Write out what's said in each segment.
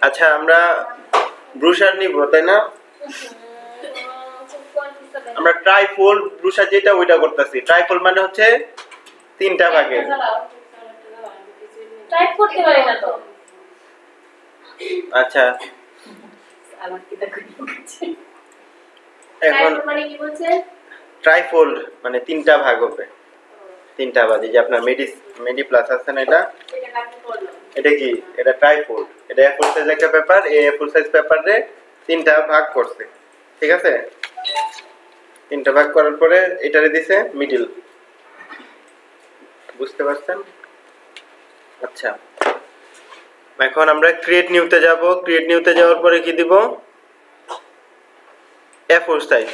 আচ্ছা আমরা ব্রুশার নিব তাই না? আমরা ট্রাইফোল্ড ব্রুশার যেটা ওইটা করতেছি। ট্রাইফোল্ড মানে হচ্ছে তিনটা ভাগে। টাইপ করতে পারি না তো। আচ্ছা আমার কি তা কইছে? এখন মানে কি বলছে? ট্রাইফোল্ড মানে তিনটা ভাগ হবে। তিনটা ভাগ, এই যে আপনার মেডি প্লাস আছে না, এটা এটা কি? এটা ট্রাইফোল্ড। এটা A4 সাইজ একটা পেপার, এই A4 সাইজ পেপারে তিনটা ভাগ করছে, ঠিক আছে? তিনটা ভাগ করার পরে এটারে দিছে মিডল, বুঝতে পারছেন? আচ্ছা এখন আমরা ক্রিয়েট নিউতে যাব। ক্রিয়েট নিউতে যাওয়ার পরে কি দিব? A4 size.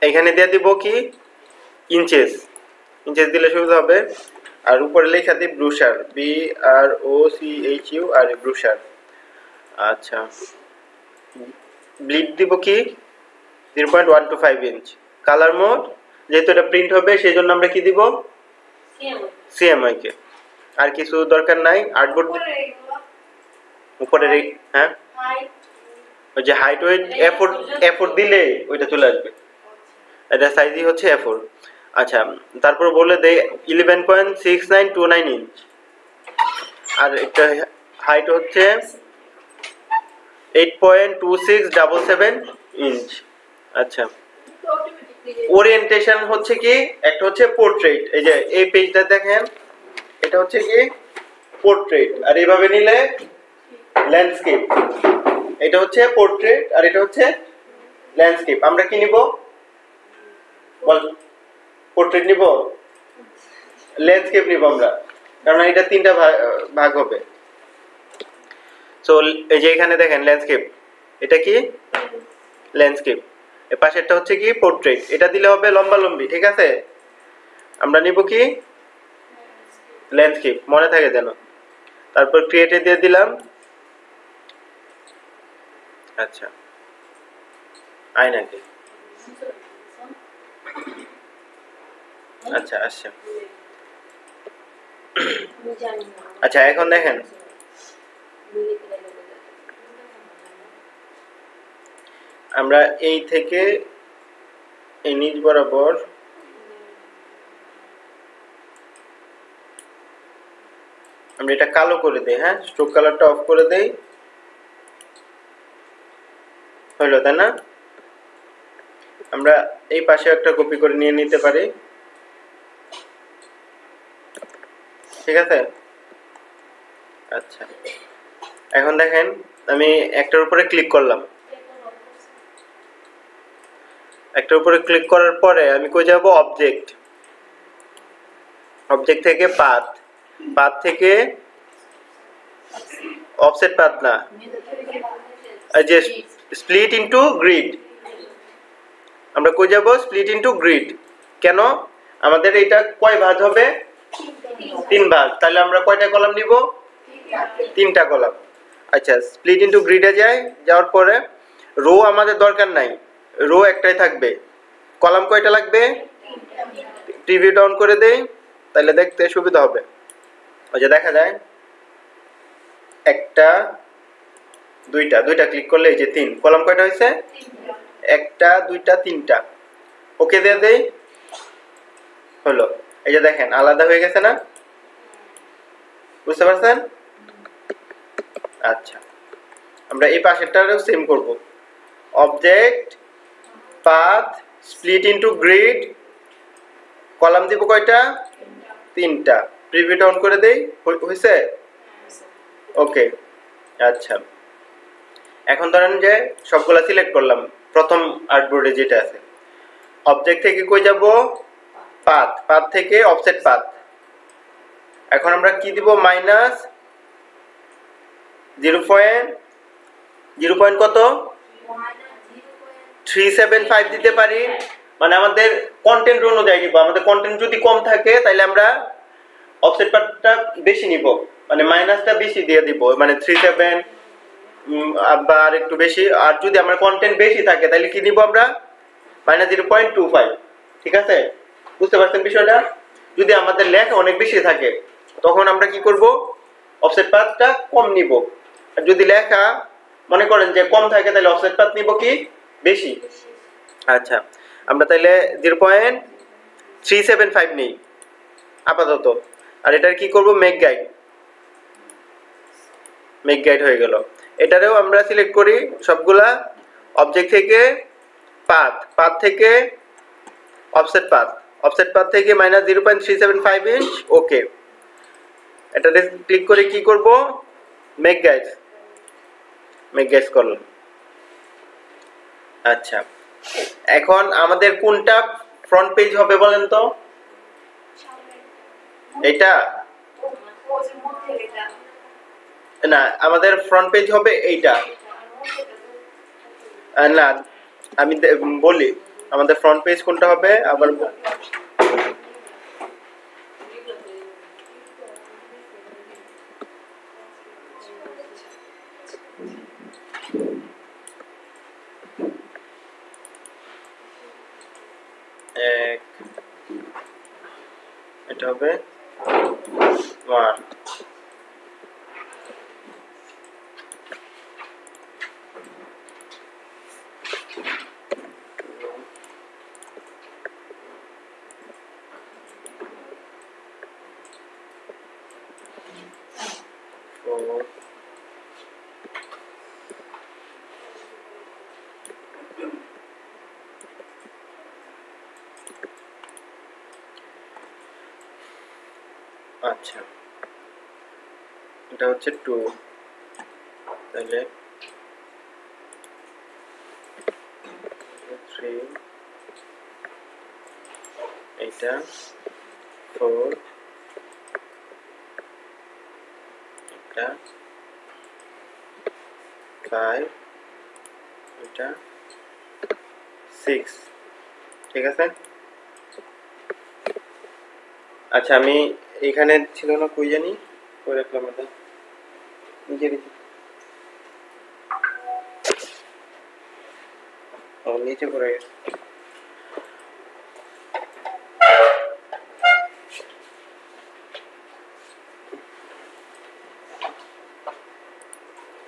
এখানে দিয়ে দিব কি ইঞ্চেস। ইঞ্চেস দিলে সুবিধা হবে। আর উপরে লেখা দিই ব্রুশার, BROCHU আর ব্রুশার। আচ্ছা ব্লিড দিব কি 0.125 ইঞ্চ। কালার মোড, যেহেতু এটা প্রিন্ট হবে সেই জন্য আমরা কি দিব? CMYK কে। আর কিছু দরকার নাই। আর্টবোর্ড উপরে হ্যাঁ ওই যে হাইট ওয়েট A4 দিলে ওইটা চলে আসবে। এটা সাইজই হচ্ছে A4। আচ্ছা তারপর বলে দেই 11.6929 ইঞ্চ। আর এটা হাইট হচ্ছে 8.2677 ইঞ্চ। আচ্ছা ওরিয়েন্টেশন হচ্ছে কি, একটা হচ্ছে পোর্ট্রেট। এই যে এই পেজটা দেখেন, এটা হচ্ছে কি পোর্ট্রেট, আর এইভাবে নিলে ল্যান্ডস্কেপ। এটা হচ্ছে পোর্ট্রেট আর এটা হচ্ছে ল্যান্ডস্কেপ। আমরা কি নিব বল? পোর্ট্রেট নিব, ল্যান্ডস্কেপ নিব আমরা, কারণ এটা তিনটা ভাগ হবে। সো এই যে এখানে দেখেন ল্যান্ডস্কেপ, এটা কি ল্যান্ডস্কেপ, এর পাশেরটা হচ্ছে কি পোর্ট্রেট। এটা দিলে হবে লম্বা লম্বি, ঠিক আছে? আমরা নিব কি ল্যান্ডস্কেপ, মনে থাকে যেন। তারপর ক্রিয়েটে দিয়ে দিলাম। আচ্ছা আয়নাকে, আচ্ছা আচ্ছা আচ্ছা এখন দেখেন আমরা এই থেকে এই নিচ বরাবর আমরা এটা কালো করে দেই। হ্যাঁ স্ট্রোক কালারটা অফ করে দেই, হলো তাই না? আমরা এই পাশে একটা কপি করে নিয়ে নিতে পারি, ঠিক আছে? আচ্ছা এখন দেখেন আমি একটার উপরে ক্লিক করলাম। একটার উপরে ক্লিক করার পরে আমি কই যাব? অবজেক্ট। অবজেক্ট থেকে পাথ, পাথ থেকে অফসেট পাথ না, যে স্প্লিট ইনটু গ্রিড। আমরা কই যাব? Split into grid. কেন? আমাদের এটা কয় ভাগ হবে? 3 ভাগ। তাহলে আমরা কয়টা কলাম নিব? 3টা কলাম। আচ্ছা স্প্লিট ইনটু গ্রিডে যাওয়ার পরে রো আমাদের দরকার নাই, রো একটাই থাকবে। কলাম কয়টা লাগবে? প্রিভিউ ডাউন করে দেই, তাহলে দেখতে সুবিধা হবে। ওই যে দেখা যায় একটা দুইটা ক্লিক করলে এই যে 3 কলাম কয়টা হয়েছে? একটা দুইটা তিনটা। ওকে দিয়ে দেই, হলো। এই যে দেখেন আলাদা হয়ে গেছে না? বুঝতে পারছেন? আচ্ছা আমরা এই পাশেরটাও সেম করব। Object, path, split into grid, column দিব কয়টা? 3টা। প্রিভিউ ডাউন করে দেই, হইছে? ওকে আচ্ছা এখন ধরেন যে সবগুলা সিলেক্ট করলাম। প্রথম আর্টবোর্ডে যেটা আছে, অবজেক্ট থেকে কই যাব? পাথ, পাথ থেকে অফসেট পাথ। এখন আমরা কি দিব? মাইনাস 0. কত? 375 দিতে পারি। মানে আমাদের কন্টেন্ট অনুযায়ী নিব। আমাদের কন্টেন্ট যদি কম থাকে তাহলে আমরা অফসেট পাথটা বেশি নিব, মানে মাইনাসটা বেশি দিয়ে দিব, মানে 37 বা আর একটু বেশি। আর যদি আমার কন্টেন্ট বেশি থাকে তাহলে কি নিব আমরা? -0.25, ঠিক আছে? বুঝতে পারছেন বিষয়টা? যদি আমাদের লেখা অনেক বেশি থাকে তখন আমরা কি করব? অফসেট পাথটা কম নিব। আর যদি লেখা মনে করেন যে কম থাকে তাহলে অফসেট পাথ নিব কি বেশি। আচ্ছা আমরা তাহলে 0.375 নেই আপাতত। আর এটার কি করব মেক গাইড হয়ে গেল। এটারেও আমরা সিলেক্ট করি সবগুলা অবজেক্ট থেকে পাথ থেকে অফসেট পাথ থেকে -0.375 ইঞ্চ ওকে। এটাতে ক্লিক করে কি করব মেক গাইডস করলাম। আচ্ছা এখন আমাদের কোনটা ফ্রন্ট পেজ হবে বলেন তো? এটা না, আমাদের ফ্রন্ট পেজ হবে এইটা না। আমি বলি আমাদের ফ্রন্ট পেজ কোনটা হবে আবার। এটা হবে 1 4 আচ্ছা এটা হচ্ছে 2 তাহলে 3 এটা 4 এটা 5 এটা 6 ঠিক আছে। আচ্ছা আমি এখানে ছিল না কই জানি কই রাখলাম এটা নিচে নিচে পড়ে গেছে।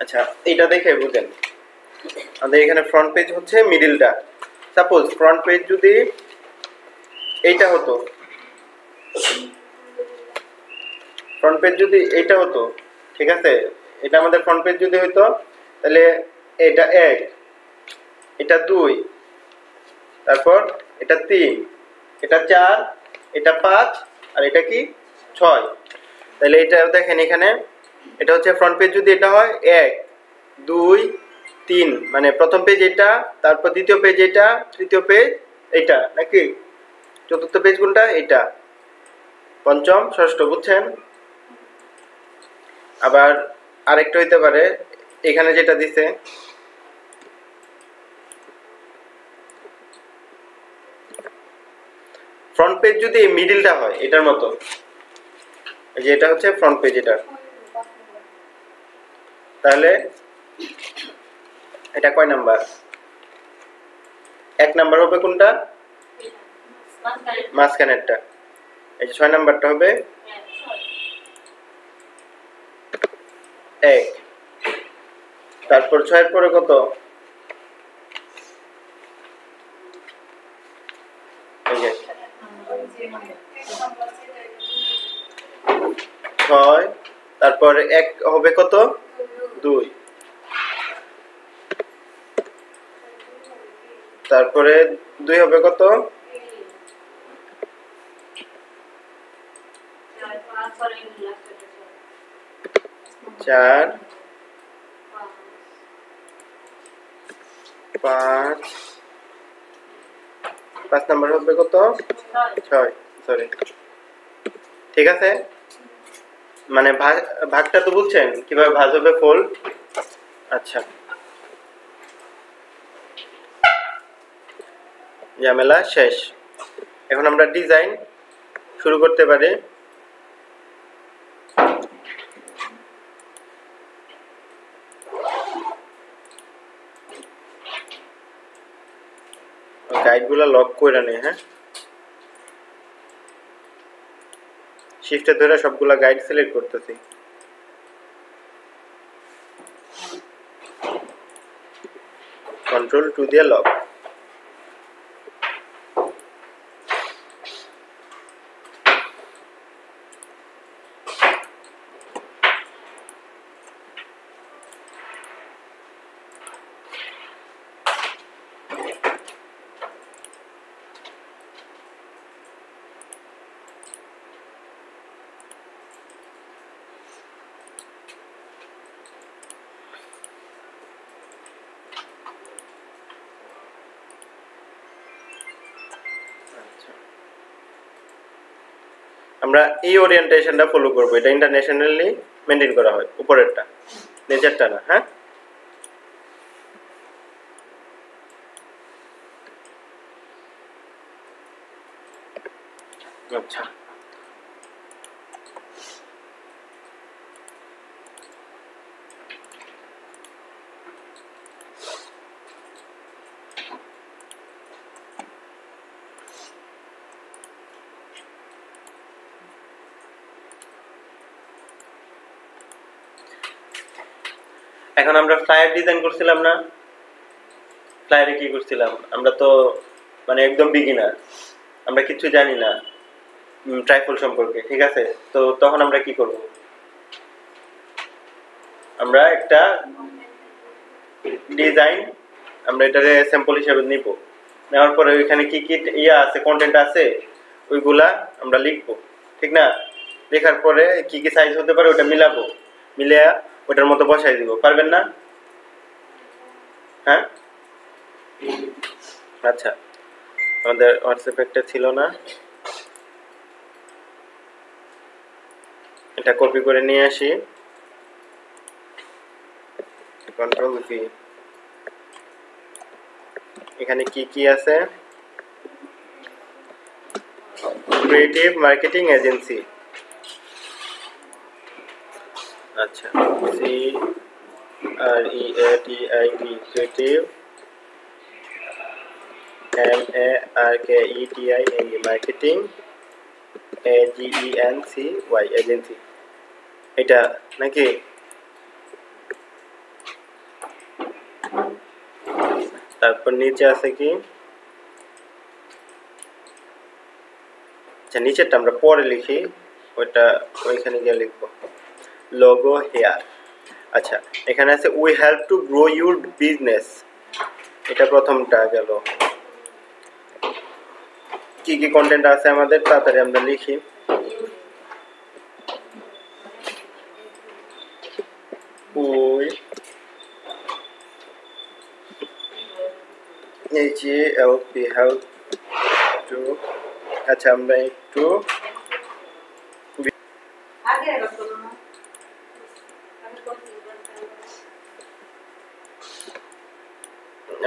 আচ্ছা এটা দেখে বুঝেন আমাদের এখানে ফ্রন্ট পেজ হচ্ছে মিডলটা। সাপোজ ফ্রন্ট পেজ যদি এইটা হতো, ফ্রন্ট পেজ যদি এইটা হতো ঠিক আছে, এটা আমাদের ফ্রন্ট পেজ যদি হতো তাহলে এটা 1 এটা 2 তারপর এটা 3 এটা 4 এটা 5 আর এটা কি 6। তাহলে এটা দেখেন এখানে এটা হচ্ছে ফ্রন্ট পেজ যদি এটা হয় 1 2 3 মানে প্রথম পেজ এটা, তারপর দ্বিতীয় পেজ এটা, তৃতীয় পেজ এটা নাকি, চতুর্থ পেজ কোনটা এটা, পঞ্চম ষষ্ঠ বুঝছেন। আবার আরেকটা হইতে পারে এখানে যেটা দিছে ফ্রন্ট পেজ যদি মিডলটা হয় এটার মতো, এই যে এটা হচ্ছে ফ্রন্ট পেজ এটা, তাহলে এটা কয় নাম্বার? 1 নাম্বার হবে কোনটা? মাঝখানেরটা। এই যে 6 নাম্বারটা হবে 1। তারপর 6 এর পরে কত? এই যে 6 তারপর 1 হবে কত? 2 তারপরে 2 হবে কত? 4 5 নাম্বার হবে কত? 6 সরি ঠিক আছে। মানে ভাগটা তো বুঝছেন কিভাবে ভাগ হবে ফোল্ড। আচ্ছা ঝামেলা শেষ। এখন আমরা ডিজাইন শুরু করতে পারি। গাইডগুলো লক করে নে। হ্যাঁ শিফটে ধরে সবগুলা গাইড সিলেক্ট করতেছি। কন্ট্রোল টু দিয়ে লক। আমরা এই ওরিয়েন্টেশনটা ফলো করব, এটা ইন্টারন্যাশনালি মেনটেন করা হয়, উপরেরটা, নিচেরটা না। হ্যাঁ, আচ্ছা। এখন আমরা ফ্লায়ার ডিজাইন করছিলাম না? ফ্লায়ারে কি করছিলাম আমরা? তো মানে একদম বিগিনার, আমরা কিছু জানি না ট্রাইফল সম্পর্কে, ঠিক আছে? তো তখন আমরা কি করব? আমরা একটা ডিজাইন, আমরা এটারে স্যাম্পল হিসেবে নিব, নেওয়ার পরে ওইখানে কি কি ইয়া আছে, কন্টেন্ট আছে, ওইগুলা আমরা লিখবো, ঠিক না? লেখার পরে কি কি সাইজ হতে পারে ওটা মিলাবো, মিলিয়ে ওটার মতো বসাই দিব। পারবেন না? হ্যাঁ, আচ্ছা। আমাদের হোয়াটসঅ্যাপ একটা ছিল না, এটা কপি করে নিয়ে আসি, কন্ট্রোল ভি। এখানে কি কি আছে? ক্রিয়েটিভ মার্কেটিং এজেন্সি, আচ্ছা, C R E A T I V, creative, M A R K E T I N E, marketing, A G E N C Y, agency, এটা নাকি? তারপর নিচে আছে কি? আচ্ছা, নিচেরটা আমরা পরে লিখি, ওইটা ওইখানে গিয়ে লিখবো, লোগো হেয়ার। আচ্ছা, এখানে আছে we help to grow your business, এটা প্রথমটা গেল। কি কি কন্টেন্ট আছে আমাদের তাড়াতাড়ি আমরা লিখি। We H A L P, help to, আচ্ছা আমরা একটু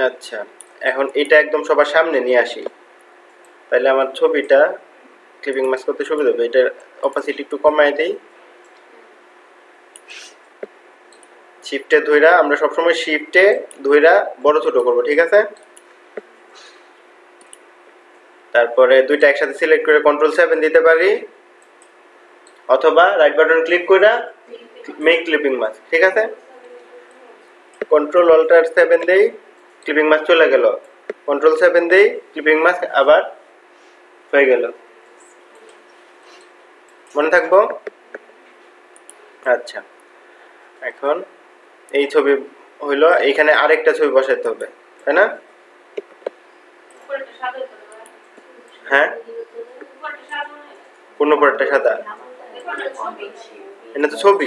আচ্ছা, এখন এটা একদম সবার সামনে নিয়ে আসি, তাহলে আমার ছবিটা ক্লিপিং মাস্ক করতে সুবিধা হবে। এটার অপাসিটি একটু কমাই দেই, শিফটে ধইরা, আমরা সবসময় শিফটে ধইরা বড় ছোট করব, ঠিক আছে? তারপরে দুইটা একসাথে সিলেক্ট করে কন্ট্রোল 7 দিতে পারি, অথবা রাইট বাটন ক্লিক করে মেক ক্লিপিং মাস্ক, ঠিক আছে? কন্ট্রোল অল্টার 7 দেই, ক্লিপিং মাস্ক চলে গেল, কন্ট্রোল 7 দেই, ক্লিপিং মাস্ক আবার হয়ে গেল। মনে থাকবো? আচ্ছা, এখন এই ছবি হইলো, এইখানে আরেকটা ছবি বসাইতে হবে, তাই না? হ্যাঁ, কোন উপরটা সাদা? এটা তো ছবি,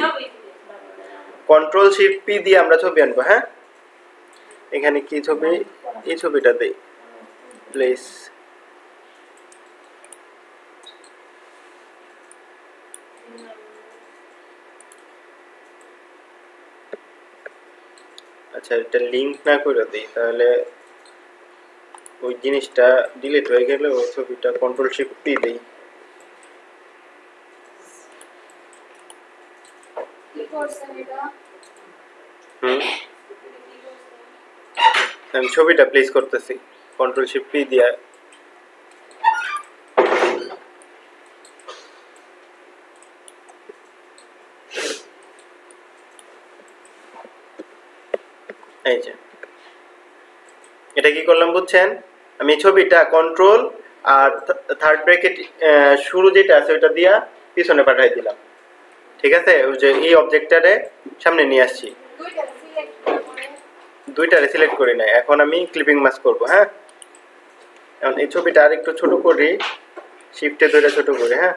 কন্ট্রোল শিফট পি দিয়ে আমরা ছবি আনবো। হ্যাঁ, এখানে কি ছবি? এই ছবিটা দেই প্লিজ। আচ্ছা, এটা লিংক না করে দিই, তাহলে ওই জিনিসটা ডিলিট হয়ে গেলে ওই ছবিটা কন্ট্রোল শিফট পি দেই। আমি ছবিটা প্লেস করতেছি, কন্ট্রোল শিফট পি দিয়া। এই যে এটা কি করলাম বুঝছেন, আমি ছবিটা কন্ট্রোল আর থার্ড ব্র্যাকেট শুরু যেটা আছে ওটা দিয়া পিছনে পাঠিয়ে দিলাম। ঠিক আছে, ওই যে এই অবজেক্টটারে সামনে নিয়ে আসছি, দুইটারে সিলেক্ট করি নাই। এখন আমি ক্লিপিং মাস্ক করব। হ্যাঁ, এখন এই ছবিটা আর একটু ছোট করি, শিফটে ধরে ছোট করে। হ্যাঁ,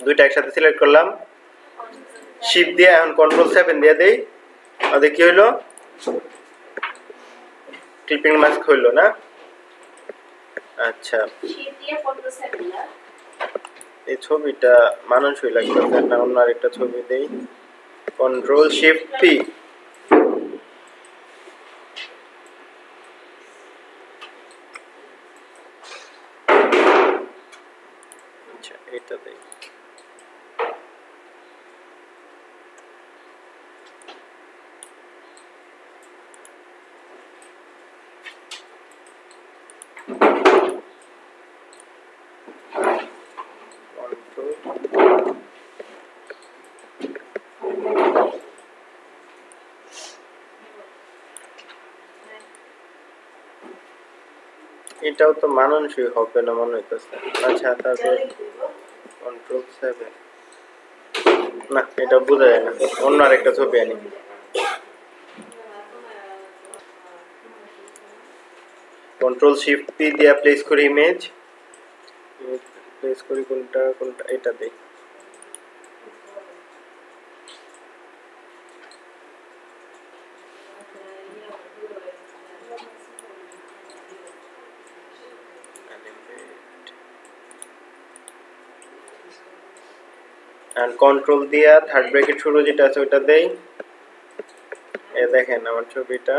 দুইটা একসাথে সিলেক্ট করলাম, শিফট দিয়ে এখন কন্ট্রোল 7 দিয়ে দেই। আমাদের কি হইলো, ক্লিপিং মাস্ক হইলো না? আচ্ছা, এই ছবিটা মানানসই লাগতেছে না, অন্য আরেকটা ছবি দেই। কন্ট্রোল শিফট পি, আচ্ছা এটা দেই। এটাও তো মানানসই হবে না মনে হইতেছে। আচ্ছা, তারপর কন্ট্রোল 7, না এটা বোঝা যায় না, অন্য আরেকটা ছবি আনি। কন্ট্রোল শিফট পি দিয়ে প্লেস করি ইমেজ, প্লেস করি কোনটা কোনটা, এটা দেই। আর কন্ট্রোল দিয়া থার্ড ব্র্যাকেট শুরু যেটা আছে ওটা দেই। এই দেখেন আমার ছবিটা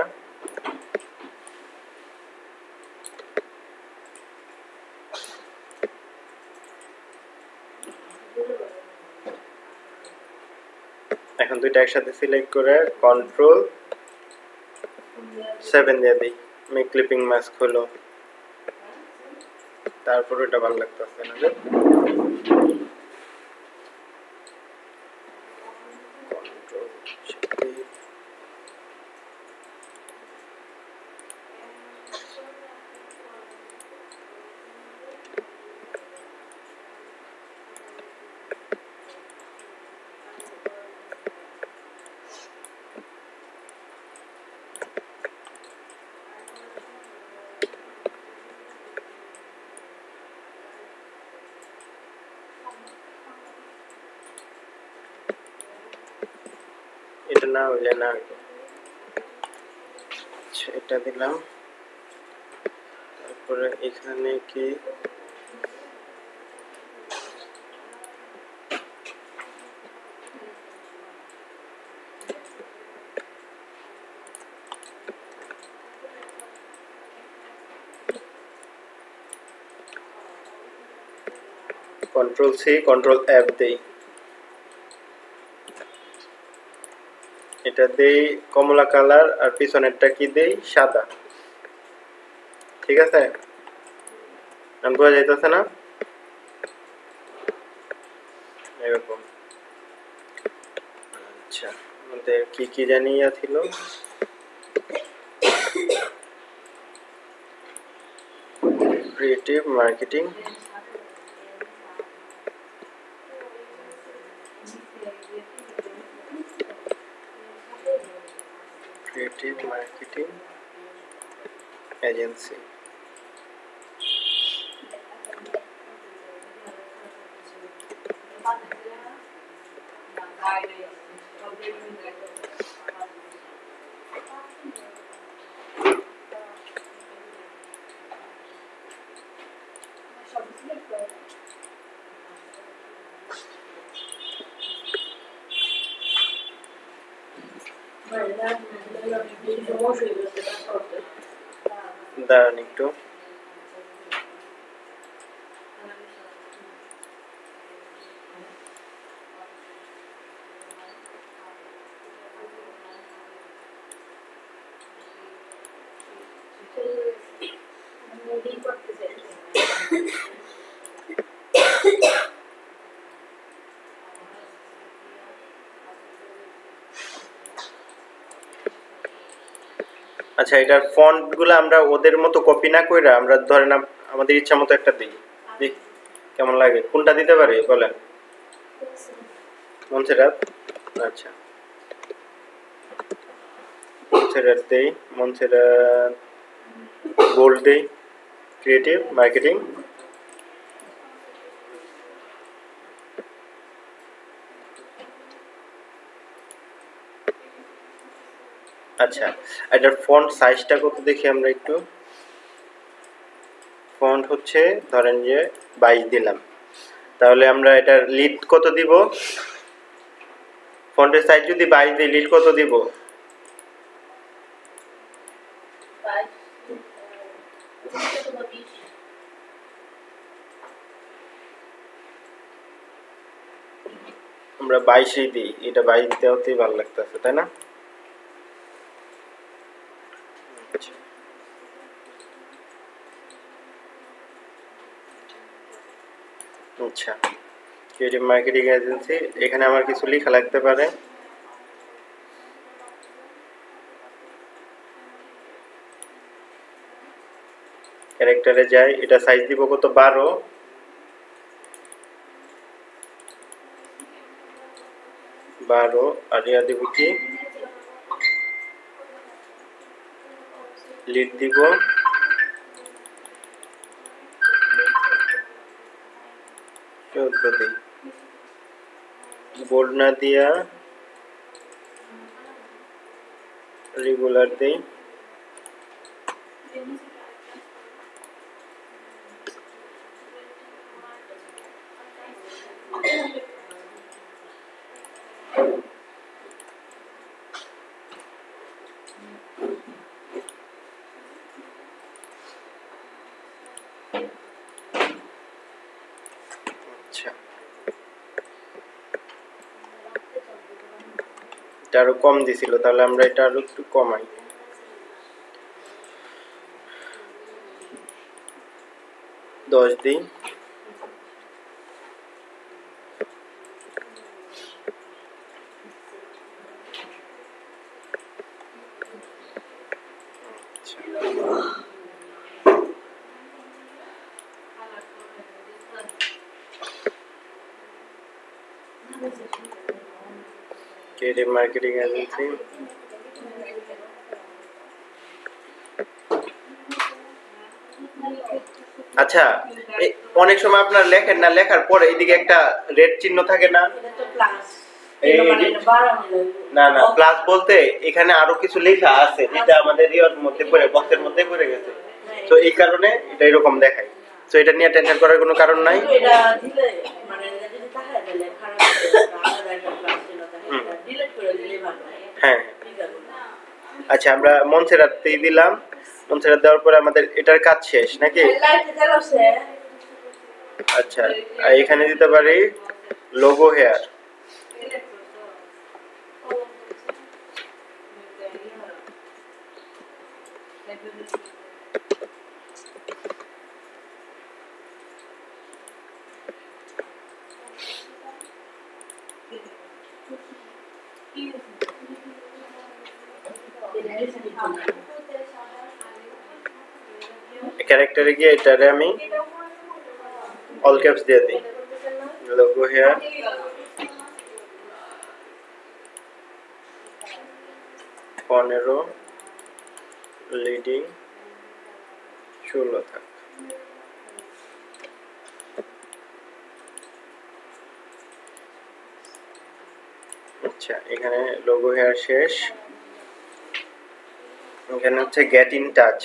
এখন দুইটা একসাথে সিলেক্ট করে কন্ট্রোল 7 দিয়ে দিই, আমি ক্লিপিং মাস্ক হলো। তারপর ওটা ভালো লাগতেছে না, এটা না হইলে না হইলো। আচ্ছা এটা দিলাম, তারপরে এখানে কি কন্ট্রোল সি কন্ট্রোল এফ দেই, এটা দেই কমলা কালার আর পিছনেরটা কি দেই সাদা। ঠিক আছে, আমি বোঝা যাইতেছে না এরকম। আচ্ছা আমাদের কি কি জানিয়া ছিল, creative marketing, creative marketing agency. দাঁড়ান একটু, আচ্ছা, এটার ফন্ট গুলো আমরা ওদের মতো কপি না কইরা আমরা ধরেন আমাদের ইচ্ছা মতো একটা দিই, কেমন লাগে? কোনটা দিতে পারি বলেন? মনসেরাত। আচ্ছা, মনসেরাত দেই, মনসেরাত বোল্ড দেই, ক্রিয়েটিভ মার্কেটিং। আচ্ছা, এটার ফন্ট সাইজটা কত দেখি আমরা একটু। ফন্ট হচ্ছে ধরেন যে 22 দিলাম, তাহলে আমরা এটার লিড কত দিব? ফন্টের সাইজ যদি 22 দিই, লিড কত দিব? আমরা 22ই দিই, এটা 22 দেওয়াতেই ভালো লাগতেছে, তাই না? আচ্ছা, ক্রিয়েটিভ মার্কেটিং এজেন্সি, এখানে আমার কিছু লেখা লাগতে পারে। ক্যারেক্টারে যাই, এটা সাইজ দিব কত? 12। আর ইয়া দিব কি? লিড দিব 14 দিই। বোল্ড না দিয়া রেগুলার দেই। আচ্ছা, এটা আরো কম দিছিল, তাহলে আমরা এটা আরো একটু কমাই। 10 দিই। ক্রিয়েটিভ মার্কেটিং এজেন্সি, আচ্ছা, অনেক সময় আপনার লেখেন না, লেখার পরে এইদিকে একটা রেড চিহ্ন থাকে না? না না, প্লাস বলতে এখানে আরো কিছু লেখা আছে যেটা আমাদের ইয়ের মধ্যে পড়ে, বক্সের মধ্যে পড়ে গেছে, তো এই কারণে এটা এরকম দেখায়। তো এটা নিয়ে টেনশন করার কোনো কারণ নাই। এটা দিলে মানে যদি তাহলে দিলে খারাপ আলাদা একটা ক্লাস ছিল, তাহলে ডিলিট করে দিলে ভালো। হ্যাঁ, আচ্ছা, আমরা মনসেরাতেই দিলাম। মনসেরাত দেওয়ার পরে আমাদের এটার কাজ শেষ নাকি? আচ্ছা, আর এখানে দিতে পারি লোগো হেয়ার। ক্যারেক্টারে গিয়ে এটারে আমি অল ক্যাপস দিয়ে দিই, লোগো হেয়ার। পনেরো লিডিং 16 থাক। আচ্ছা, এখানে লোগো হেয়ার শেষ। এখানে হচ্ছে get in touch.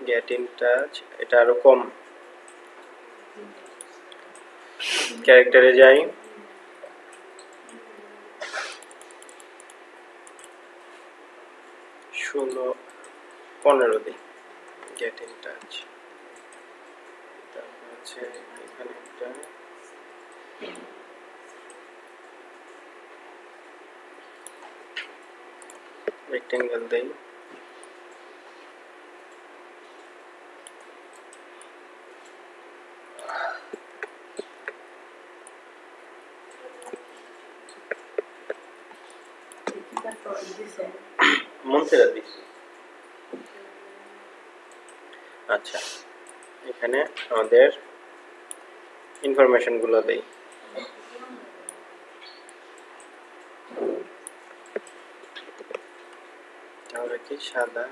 Get in touch, এটা আরো কম। ক্যারেক্টারে যাই, ষোলো 15 দিই গেট ইন টাচ। তারপর হচ্ছে এখানে একটা রেক্টেঙ্গেল দেই, মনসেরা দিছি। আচ্ছা, এখানে আমাদের ইনফরমেশন গুলো দেই। তাহলে কি সাদা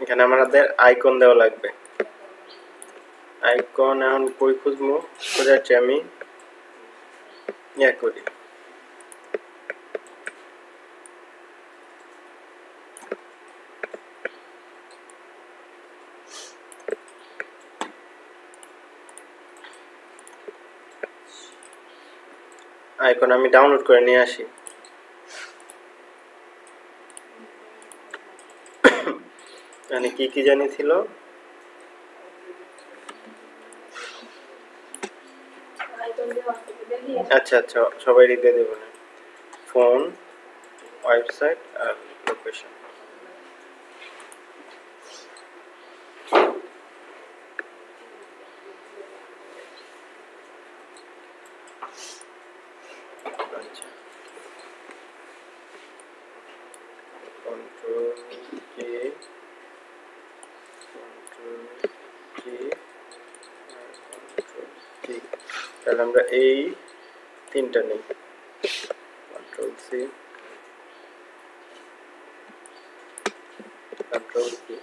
এখানে আমাদের আইকন দেওয়া লাগবে। আইকন এখন কই খুঁজবো, খোঁজাচ্ছি আমি করি আইকন আমি ডাউনলোড করে নিয়ে আসি। মানে কি কি জানি ছিল, আচ্ছা আচ্ছা সবাই দিয়ে দেবো না, ফোন, ওয়েবসাইট আর লোকেশন। আচ্ছা, control K, control K, control K. তাহলে আমরা এই তিনটা নেই, কন্ট্রোল সি, কন্ট্রোল সি।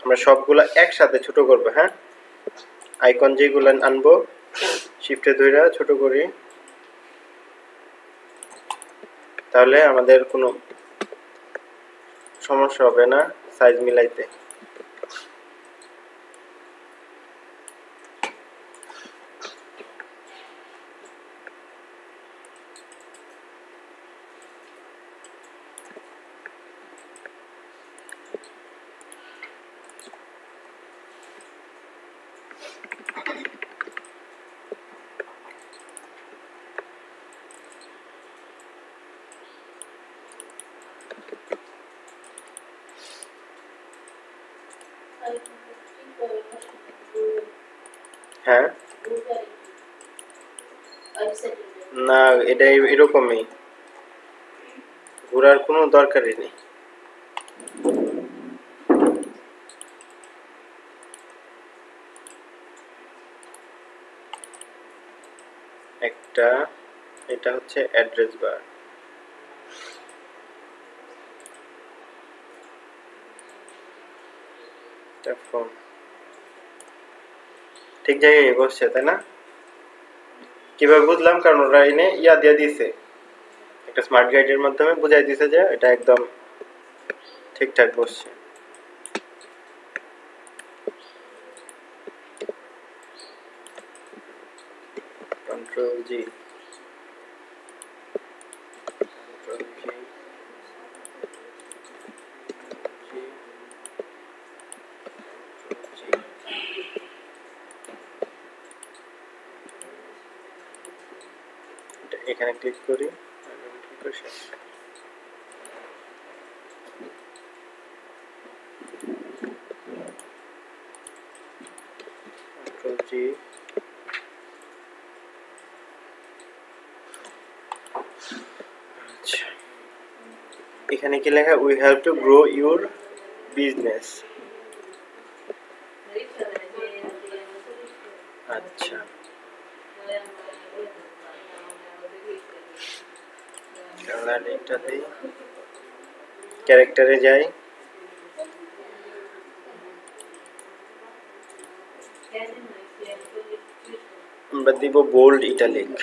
আমরা সবগুলা একসাথে ছোট করব। হ্যাঁ, আইকন যেগুলো আনবো শিফটে ধরে ছোট করি, তাহলে আমাদের কোনো সমস্যা হবে না সাইজ মিলাইতে। হ্যাঁ, না এটা এরকমই, ঘোরার কোনো দরকারই নেই। একটা এটা হচ্ছে অ্যাড্রেস বার, ফোন ঠিক জায়গায় বসছে, তাই না? কিভাবে বুঝলাম? কারণ ওরা এনে দিয়ে দিয়েছে, একটা স্মার্ট গাইডের মাধ্যমে বুঝাই দিয়েছে যে এটা একদম ঠিকঠাক বসছে। কন্ট্রোল জি, কন্ট্রোল জি, এখানে ক্লিক করি, শেষ। কন্ট্রোল জি, আচ্ছা এখানে কি লেখা? We have to grow your business. আচ্ছা, এটা দেই, ক্যারেক্টারে যাই, আমরা দিব বোল্ড ইটালিক।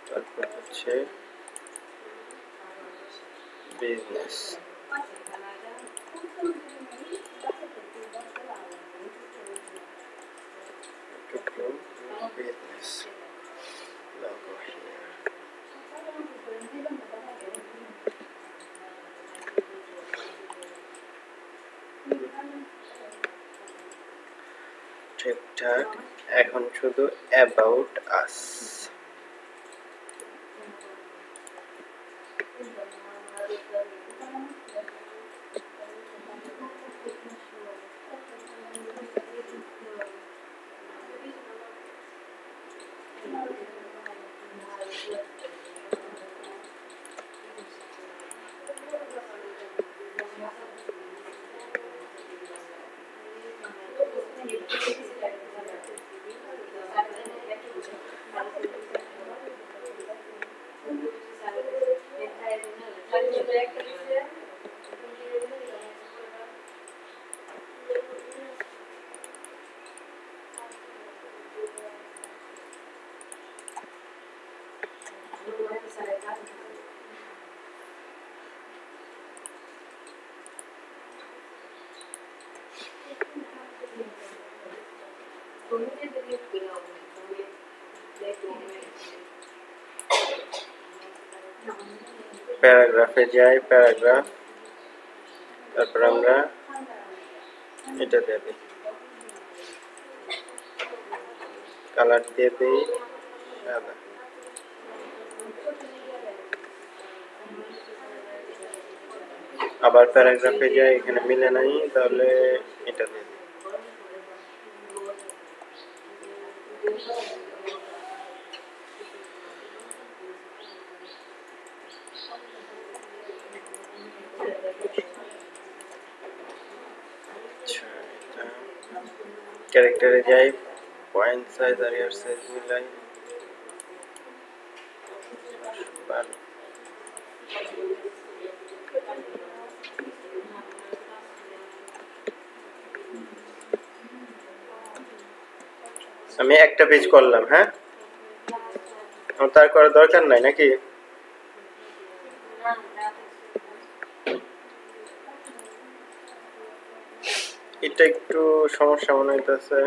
তারপর হচ্ছে বিজনেস, business logo here. ঠিকঠাক, এখন শুধু about us. প্যারাগ্রাফে যাই, প্যারাগ্রাফ, তারপর আমরা এটা দিয়ে দিই, কালার দিয়ে দিই সাদা। আবার প্যারাগ্রাফে যাই, এখানে মিলে নাই, তাহলে এটা দিয়ে দিই। ক্যারেক্টারে যাই, পয়েন্ট সাইজ আর ইয়ার সাইজ মিলাই, আমি একটা পেজ করলাম। হ্যাঁ, তার করার দরকার নাই নাকি? এটা একটু সমস্যা মনে হইতেছে।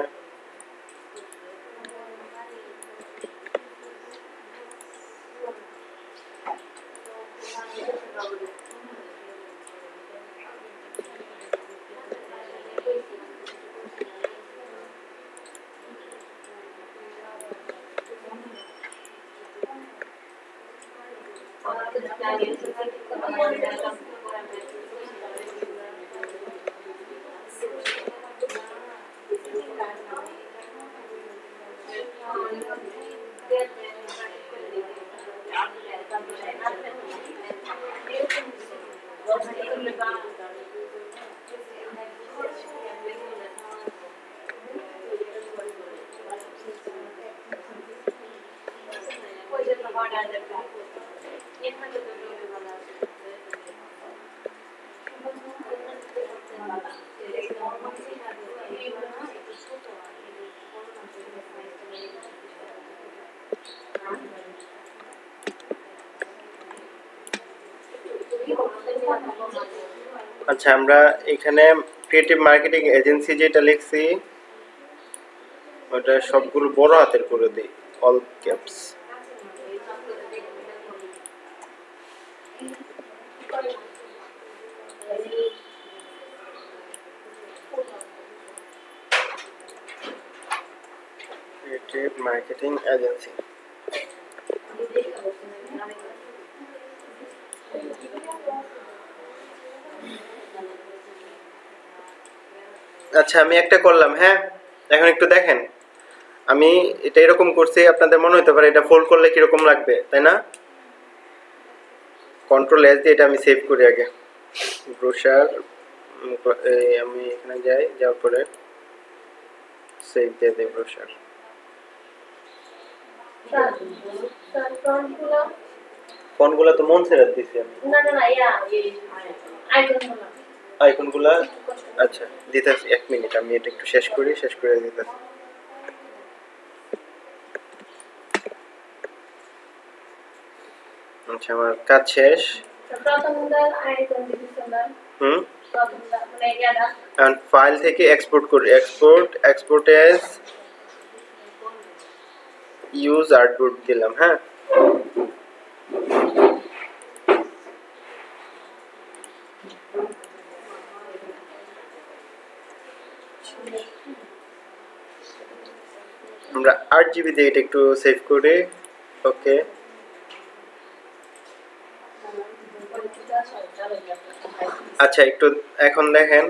আচ্ছা, আমরা এখানে ক্রিয়েটিভ মার্কেটিং এজেন্সি যেটা লিখছি ওটা সবগুলো বড় হাতের করে দিই, all caps. Creative marketing agency. আচ্ছা, আমি একটা করলাম। হ্যাঁ, এখন একটু দেখেন, আমি এটা এরকম করছি, আপনাদের মনে হতে পারে এটা ফোল্ড করলে কিরকম লাগবে, তাই না? কন্ট্রোল এস দিয়ে এটা আমি সেভ করি আগে। ব্রোশার, আমি এখানে যাই, যাওয়ার পরে সেভ দিয়ে দিই ব্রোশার। ফন্টগুলো তো মন ছেড়ে দিছি আমি। আইকনগুলা আচ্ছা দিতেছি, 1 মিনিট, আমি এটা একটু শেষ করি, শেষ করে দিতেছি। আচ্ছা আমার কাজ শেষ and ফাইল থেকে এক্সপোর্ট করি এক্সপোর্ট এজ ইউজ আর্টবোর্ড দিলাম হ্যাঁ আমরা 8 GB দিয়ে এটা একটু সেভ করে ওকে আচ্ছা একটু এখন দেখেন